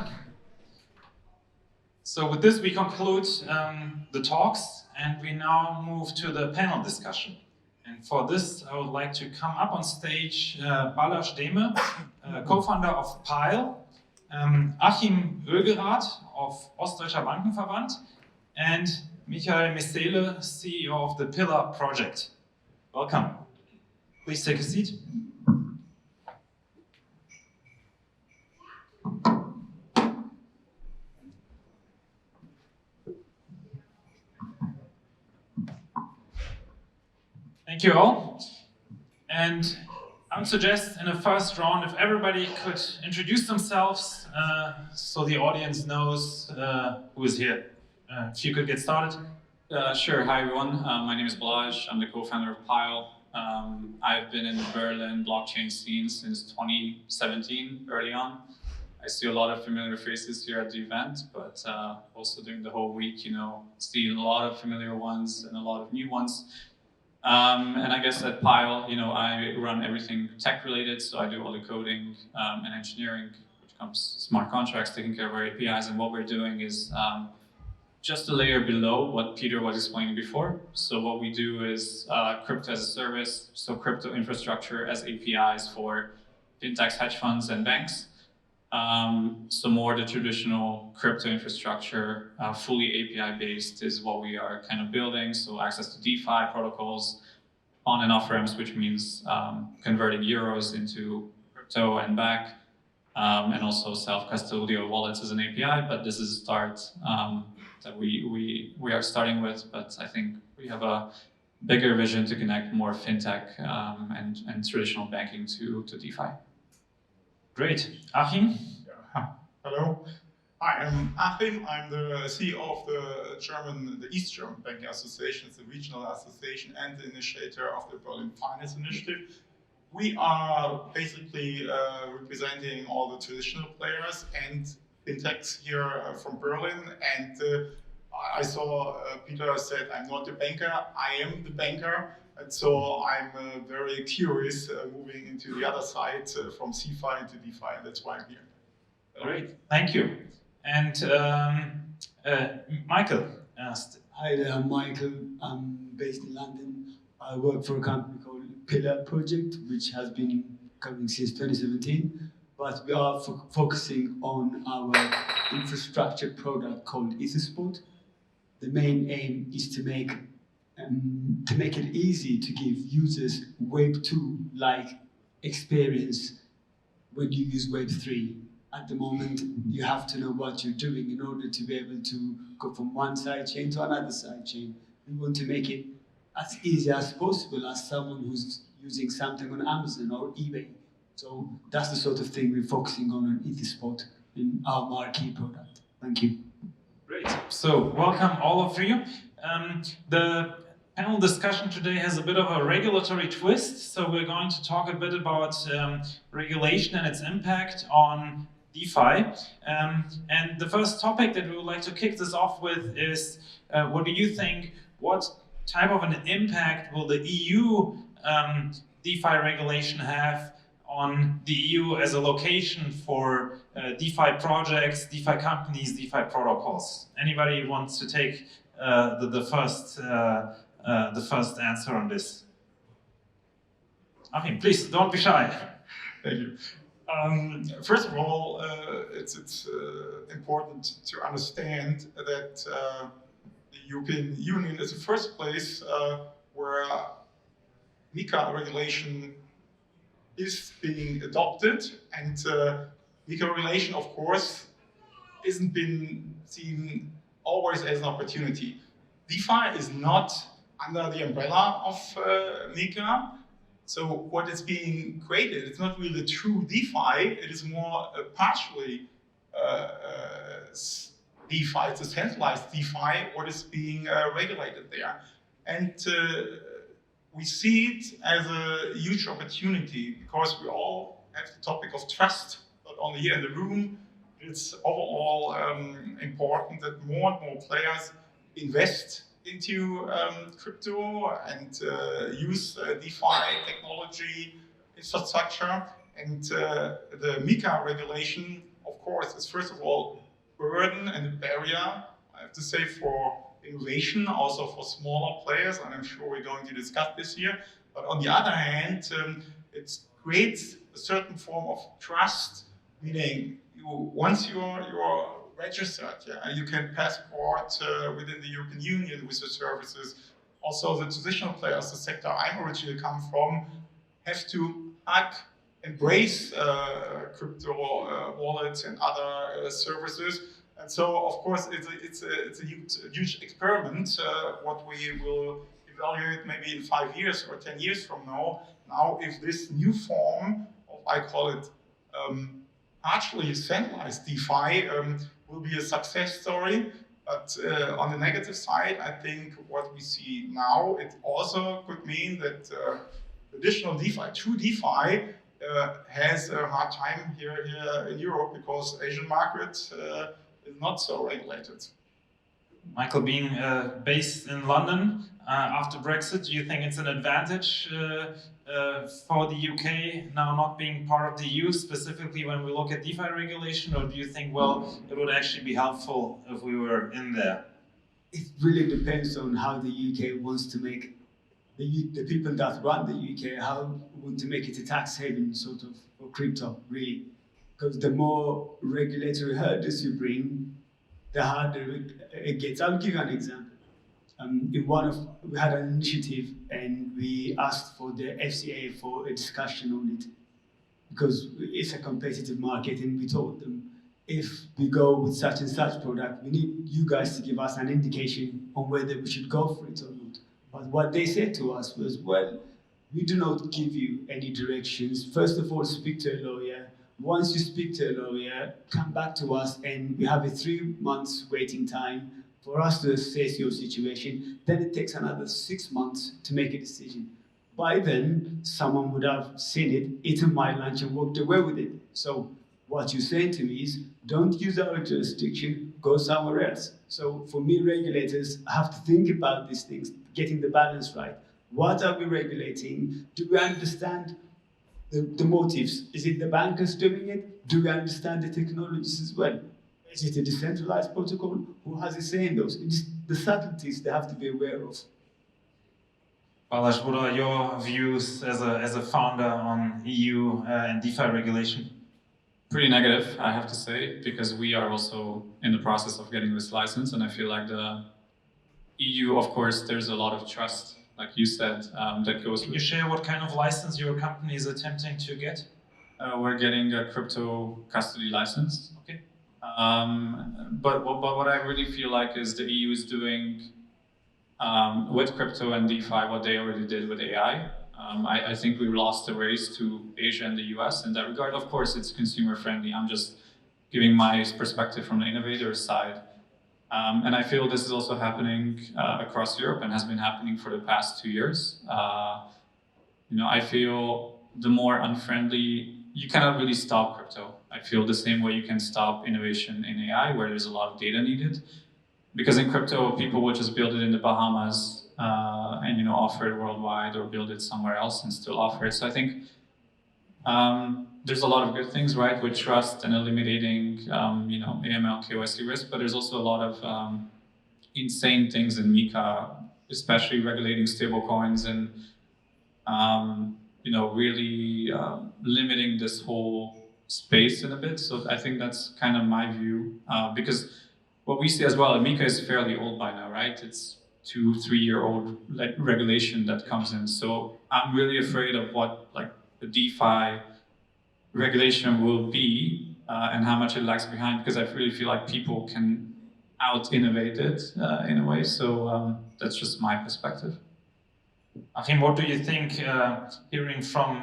Peter. So with this, we conclude the talks, and we now move to the panel discussion. And for this, I would like to come up on stage Balazs Deme, co-founder of Pile, Achim Oelgerath of Ostdeutscher Bankenverband, and Michael Mesele, CEO of the Pillar project. Welcome. Please take a seat. Thank you all. And I would suggest in the first round, if everybody could introduce themselves so the audience knows who is here. If you could get started. Sure. Hi, everyone. My name is Balazs. I'm the co-founder of Pile. I've been in the Berlin blockchain scene since 2017, early on. I see a lot of familiar faces here at the event, but also during the whole week, seeing a lot of familiar ones and a lot of new ones. And I guess at Pile, I run everything tech related, so I do all the coding and engineering, which comes smart contracts, taking care of our APIs, and what we're doing is just a layer below what Peter was explaining before. So what we do is crypto as a service, so crypto infrastructure as APIs for FinTechs, hedge funds, and banks. So more the traditional crypto infrastructure, fully API-based is what we are kind of building. So access to DeFi protocols, on and off ramps, which means converting euros into crypto and back, and also self-custodial wallets as an API. But this is a start that we are starting with. But I think we have a bigger vision to connect more FinTech and traditional banking to DeFi. Great. Achim? Yeah. Hello. Hi, I'm Achim. I'm the CEO of the East German Banking Association. It's a regional association and the initiator of the Berlin Finance Initiative. We are basically representing all the traditional players and FinTechs here from Berlin. And I saw Peter said, I'm not a banker, I am the banker. And so I'm very curious moving into the other side from CeFi into DeFi, and that's why I'm here. Great, thank you. And Michael. Hi there, I'm Michael. I'm based in London. I work for a company called Pillar Project, which has been coming since 2017. But we are focusing on our infrastructure product called Etherspot. The main aim is to make it easy to give users Web 2-like experience when you use Web 3. At the moment, you have to know what you're doing in order to be able to go from one side chain to another side chain. We want to make it as easy as possible as someone who's using something on Amazon or eBay. So that's the sort of thing we're focusing on Etherspot in our marquee product. Thank you. Great. So welcome all of you. The panel discussion today has a bit of a regulatory twist. So we're going to talk a bit about regulation and its impact on DeFi. And the first topic that we would like to kick this off with is, what do you think, what type of an impact will the EU DeFi regulation have on the EU as a location for DeFi projects, DeFi companies, DeFi protocols? Anybody wants to take the first answer on this? Achim, please, don't be shy. Thank you. First of all, it's important to understand that the European Union is the first place where MiCA regulation is being adopted, and MiCA regulation, of course, isn't been seen always as an opportunity. DeFi is not under the umbrella of MiCA. So what is being created, it's not really true DeFi, it is more partially DeFi, it's a centralized DeFi, what is being regulated there. And we see it as a huge opportunity because we all have the topic of trust, not only here in the room. It's overall important that more and more players invest into crypto and use DeFi technology infrastructure. And the MiCA regulation, of course, is first of all burden and a barrier, I have to say, for innovation, also for smaller players, and I'm sure we're going to discuss this here. But on the other hand, it creates a certain form of trust, meaning once you're registered, yeah, you can passport within the European Union with the services. Also, the traditional players, the sector I'm originally come from, have to embrace crypto wallets and other services. And so, of course, it's a huge experiment, what we will evaluate maybe in 5 years or 10 years from now. Now, if this new form of, I call it, partially centralized DeFi will be a success story. But on the negative side, I think what we see now, it also could mean that traditional DeFi, true DeFi, has a hard time here in Europe because Asian market is not so regulated. Michael, being based in London after Brexit, do you think it's an advantage for the UK now not being part of the EU, specifically when we look at DeFi regulation, or do you think, well, it would actually be helpful if we were in there? It really depends on how the UK wants to make the people that run the UK, how want to make it a tax haven sort of for crypto, really. Because the more regulatory hurdles you bring, the harder it gets. I'll give you an example. We had an initiative and we asked for the FCA for a discussion on it because it's a competitive market, and we told them if we go with such and such product, we need you guys to give us an indication on whether we should go for it or not. But what they said to us was, well, we do not give you any directions. First of all, speak to a lawyer. Once you speak to a lawyer, come back to us, and we have a 3 months waiting time for us to assess your situation. Then it takes another 6 months to make a decision. By then, someone would have seen it, eaten my lunch, and walked away with it. So what you're saying to me is, don't use our jurisdiction, go somewhere else. So for me, regulators have to think about these things, getting the balance right. What are we regulating? Do we understand the motives? Is it the bankers doing it? Do we understand the technologies as well? Is it a decentralized protocol? Who has a say in those? It's the subtleties they have to be aware of. Balazs, what are your views as a founder on EU and DeFi regulation? Pretty negative, I have to say, because we are also in the process of getting this license, and I feel like the EU, of course, there's a lot of trust, like you said, that goes. Can you share what kind of license your company is attempting to get? We're getting a crypto custody license. Okay. But what I really feel like is the EU is doing with crypto and DeFi what they already did with AI. I think we lost the race to Asia and the US in that regard. Of course, it's consumer friendly. I'm just giving my perspective from the innovator side. And I feel this is also happening across Europe and has been happening for the past 2 years. I feel the more unfriendly, you cannot really stop crypto. I feel the same way you can stop innovation in AI, where there's a lot of data needed. Because in crypto, people will just build it in the Bahamas and offer it worldwide, or build it somewhere else and still offer it. So I think there's a lot of good things, right, with trust and eliminating AML, KYC risk, but there's also a lot of insane things in MiCA, especially regulating stablecoins and really limiting this whole space in a bit. So I think that's kind of my view, because what we see as well, MiCA is fairly old by now, right? It's 2-3 year old regulation that comes in. So I'm really afraid of what the DeFi regulation will be and how much it lags behind, because I really feel like people can out-innovate it in a way. So that's just my perspective. Achim, what do you think, hearing from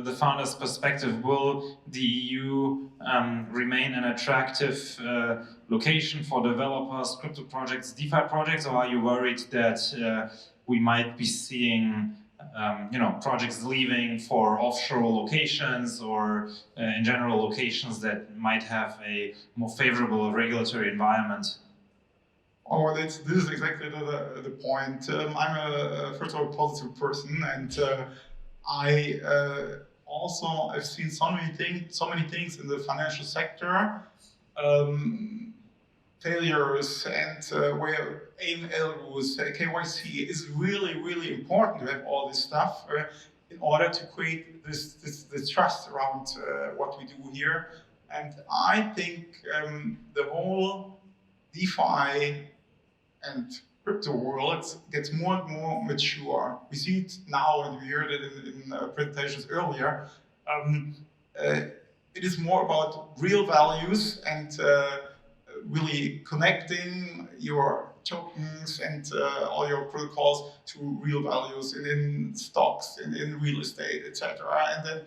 the founder's perspective, will the EU remain an attractive location for developers, crypto projects, DeFi projects, or are you worried that we might be seeing projects leaving for offshore locations, or in general locations that might have a more favorable regulatory environment? Oh, this is exactly the point. I'm a first of all positive person, and I also I've seen so many things in the financial sector, failures, and where AML rules, KYC is really important to have all this stuff in order to create this trust around what we do here. And I think the whole DeFi and crypto world gets more and more mature. We see it now, and we heard it in presentations earlier. It is more about real values and really connecting your tokens and all your protocols to real values in stocks, in real estate, etc. And then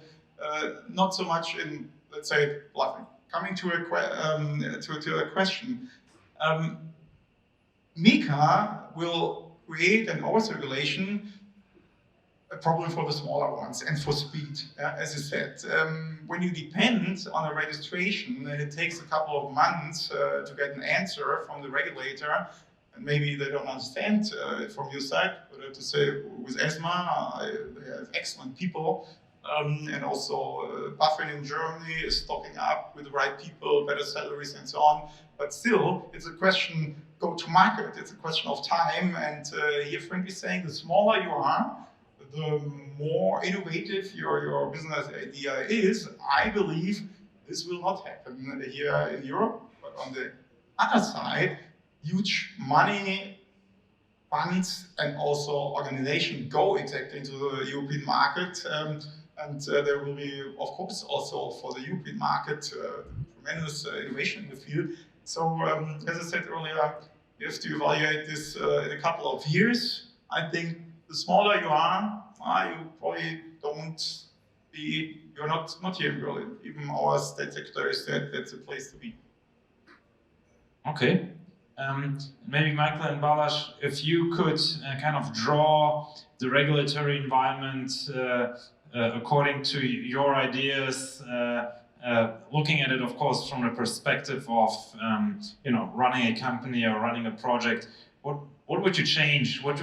not so much in, let's say, bluffing. Coming to a question. MiCA will create an overregulation, a problem for the smaller ones and for speed, as you said. When you depend on a registration and it takes a couple of months to get an answer from the regulator, and maybe they don't understand it from your side, but I have to say with ESMA, they have excellent people. And also BaFin in Germany is stocking up with the right people, better salaries and so on. But still, it's a question, go to market, it's a question of time. And here Frank is saying the smaller you are, the more innovative your business idea is. I believe this will not happen here in Europe. But on the other side, huge money, funds, and also organization go exactly into the European market. And there will be, of course, also for the European market, tremendous innovation in the field. So, as I said earlier, you have to evaluate this in a couple of years. I think the smaller you are, you probably you're not here in Berlin. Even our state secretary said that's a place to be. Okay. Maybe Michael and Balazs, if you could kind of draw the regulatory environment according to your ideas, looking at it, of course, from the perspective of running a company or running a project, what would you change? What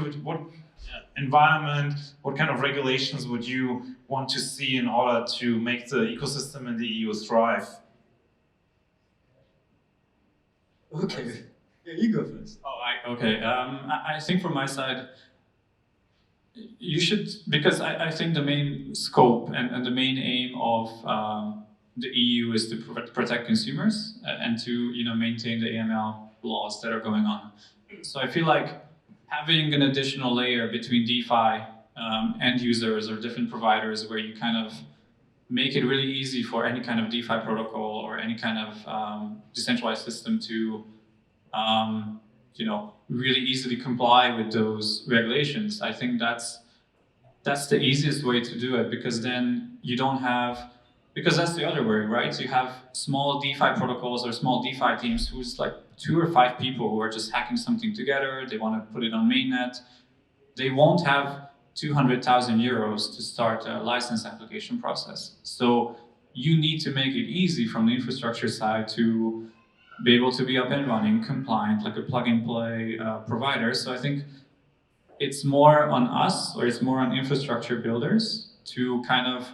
environment, what kind of regulations would you want to see in order to make the ecosystem in the EU thrive? Okay, yeah, you go first. Okay. I think from my side, you should, because I think the main scope and the main aim of the EU is to protect consumers and to maintain the AML laws that are going on. So I feel like having an additional layer between DeFi end users or different providers where you kind of make it really easy for any kind of DeFi protocol or any kind of decentralized system to really easily comply with those regulations. I think that's the easiest way to do it, because then you don't have, because that's the other way, right? You have small DeFi protocols or small DeFi teams who's like 2 or 5 people who are just hacking something together. They want to put it on mainnet. They won't have 200,000 euros to start a license application process. So you need to make it easy from the infrastructure side to be able to be up and running, compliant, like a plug-and-play provider. So I think it's more on us, or it's more on infrastructure builders to kind of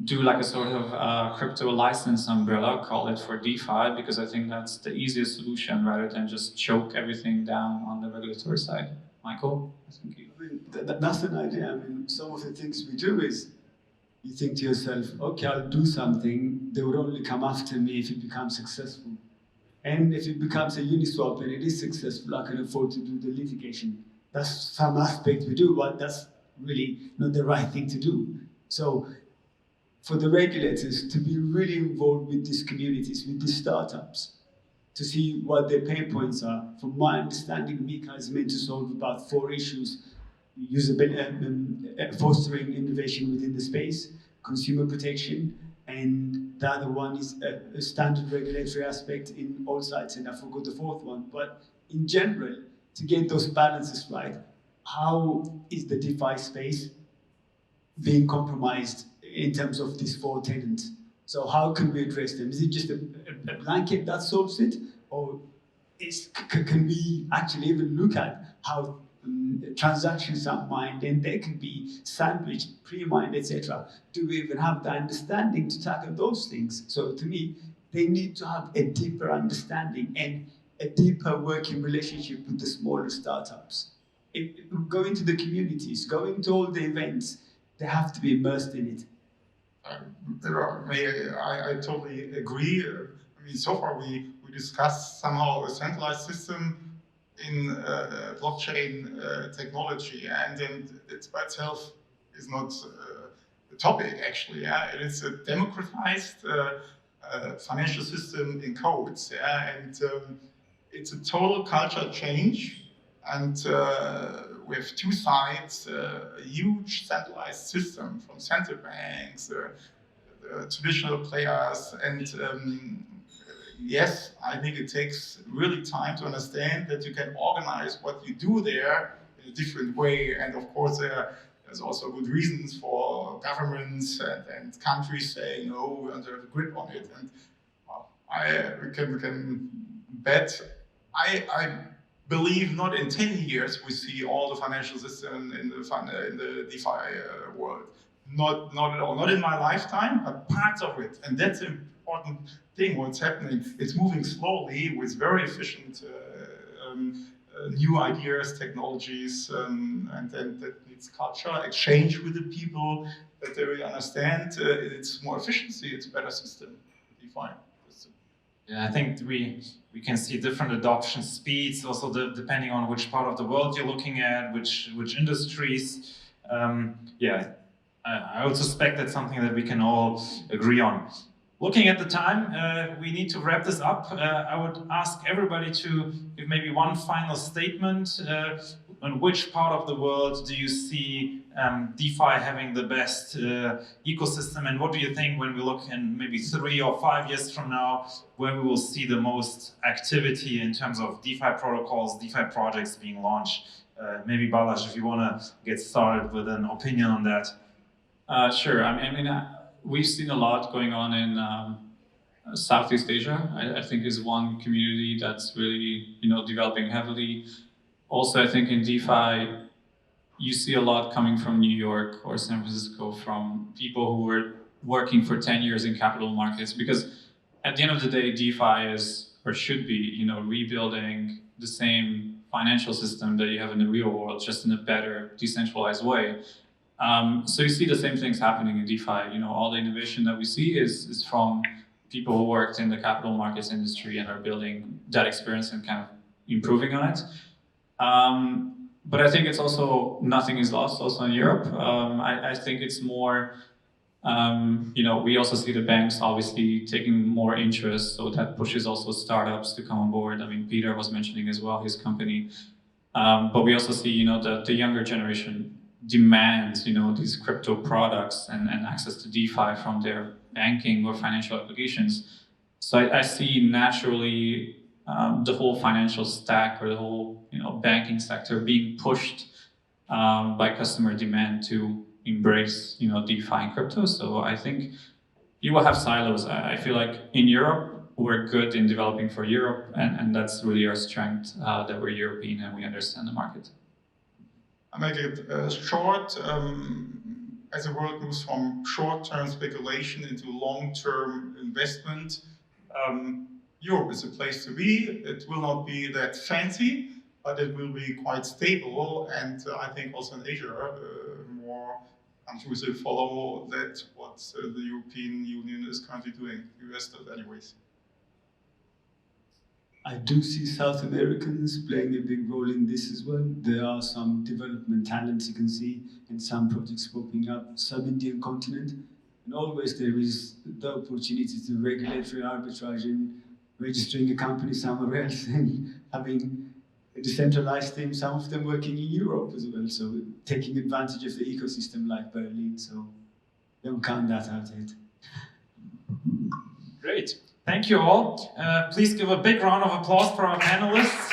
do like a sort of crypto license umbrella, call it for DeFi, because I think that's the easiest solution rather than just choke everything down on the regulatory side. Michael? I think that's an idea. I mean, some of the things we do is you think to yourself, okay, I'll do something, they would only come after me if it becomes successful. And if it becomes a Uniswap and it is successful, I can afford to do the litigation. That's some aspect we do, but that's really not the right thing to do. So for the regulators to be really involved with these communities, with these startups, to see what their pain points are. From my understanding, MiCA is meant to solve about 4 issues: usability, fostering innovation within the space, consumer protection, and the other one is a standard regulatory aspect in all sides, and I forgot the 4th one. But in general, to get those balances right, how is the DeFi space being compromised in terms of these 4 tenets? So how can we address them? Is it just a blanket that solves it? Or can we actually even look at how transactions are mined, and they can be sandwiched, pre-mined, etc. Do we even have the understanding to tackle those things? So to me, they need to have a deeper understanding and a deeper working relationship with the smaller startups. Going to the communities, going to all the events, they have to be immersed in it. I totally agree. I mean, so far we discussed somehow a centralized system in blockchain technology, and then it by itself is not the topic actually. Yeah, it is a democratized financial system in codes. Yeah, and it's a total culture change, and we have two sides: a huge centralized system from central banks, traditional players, and yes, I think it takes really time to understand that you can organize what you do there in a different way. And of course, there's also good reasons for governments and countries saying, no, we want to have a grip on it. And we can bet. I believe not in 10 years we see all the financial system in the DeFi world. Not at all. Not in my lifetime, but parts of it. And that's an important thing, what's happening. It's moving slowly with very efficient new ideas, technologies, and then that needs culture, exchange with the people, that they really understand it's more efficiency, it's a better system, DeFi. Yeah, I think we can see different adoption speeds, also depending on which part of the world you're looking at, which industries. Yeah, I would suspect that's something that we can all agree on. Looking at the time, we need to wrap this up. I would ask everybody to give maybe one final statement. On which part of the world do you see DeFi having the best ecosystem, and what do you think when we look in maybe 3 or 5 years from now, where we will see the most activity in terms of DeFi protocols, DeFi projects being launched? Maybe Balazs, if you want to get started with an opinion on that. Sure. I mean, we've seen a lot going on in Southeast Asia. I think is one community that's really developing heavily. Also, I think in DeFi, you see a lot coming from New York or San Francisco from people who were working for 10 years in capital markets, because at the end of the day, DeFi is, or should be, rebuilding the same financial system that you have in the real world, just in a better, decentralized way. So you see the same things happening in DeFi. All the innovation that we see is from people who worked in the capital markets industry and are building that experience and kind of improving on it. But I think it's also, nothing is lost also in Europe. I think it's more, we also see the banks obviously taking more interest, so that pushes also startups to come on board. I mean, Peter was mentioning as well his company. But we also see, the younger generation demands, these crypto products and access to DeFi from their banking or financial applications. So I see naturally the whole financial stack or the whole banking sector being pushed by customer demand to embrace DeFi and crypto. So I think you will have silos. I feel like in Europe we're good in developing for Europe, and that's really our strength, that we're European and we understand the market. I make it short. As the world moves from short-term speculation into long-term investment, Europe is a place to be. It will not be that fancy, but it will be quite stable. And I think also in Asia, more countries will follow that, what the European Union is currently doing. The US does anyways. I do see South Americans playing a big role in this as well. There are some development talents you can see in some projects popping up, sub-Indian continent. And always there is the opportunity to regulatory arbitrage and registering a company somewhere else and having a decentralized team, some of them working in Europe as well. So taking advantage of the ecosystem like Berlin. So don't count that out yet. Great. Thank you all. Please give a big round of applause for our panelists.